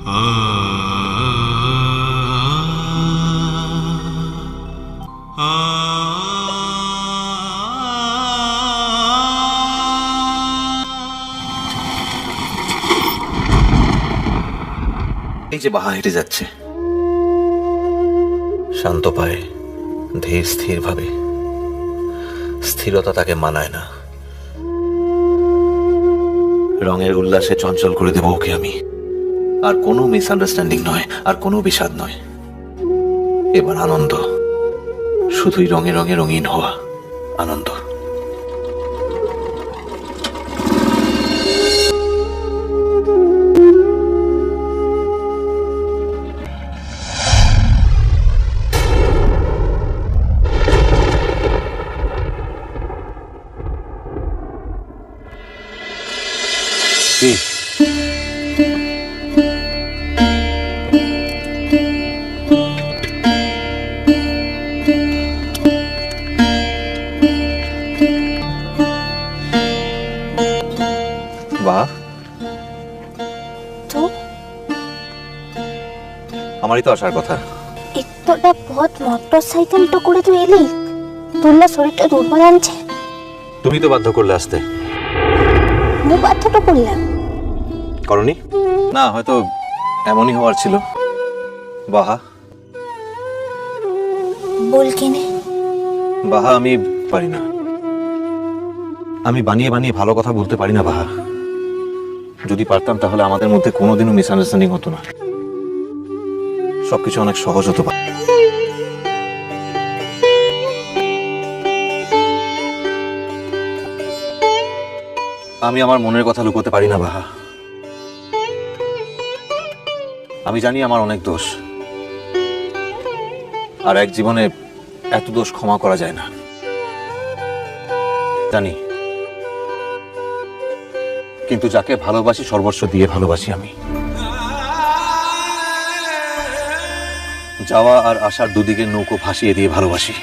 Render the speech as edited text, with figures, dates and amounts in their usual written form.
এই যে বাহা হেঁটে যাচ্ছে শান্ত পায়ে, ধীর স্থির ভাবে। স্থিরতা তাকে মানায় না। রঙের উল্লাসে চঞ্চল করে দেব ওকে আমি। আর কোনো মিসআন্ডারস্ট্যান্ডিং নয়, আর কোনো বিষাদ নয়। এবার আনন্দ, শুধুই রঙে রঙে রঙিন হওয়া আনন্দ। কি বাহ, तो আমারই তো আসার কথা। এতটা পথ মোটরসাইকেল তো করে তুই এলি, তোর শরীরটা দুর্বল আনছে। তুমি তো বাধ্য করলে আসতে। আমি বাধ্যটা করলাম? করনি না, হয়তো এমনই হওয়ার ছিল। বাহা বল কেনে? বাহা, আমি পারি না। আমি বানিয়ে বানিয়ে ভালো কথা বলতে পারি না বাহা। যদি পারতাম তাহলে আমাদের মধ্যে কোনোদিনও মিসআন্ডারস্ট্যান্ডিং হতো না, সবকিছু অনেক সহজ হতো। আমি আমার মনের কথা লুকোতে পারি না বাহা। আমি জানি আমার অনেক দোষ, আর এক জীবনে এত দোষ ক্ষমা করা যায় না। জানি, কিন্তু যাকে ভালোবাসি সর্বস্ব দিয়ে ভালোবাসি আমি। যাওয়া আর আসার দুদিকে নৌকো ভাসিয়ে দিয়ে ভালোবাসি।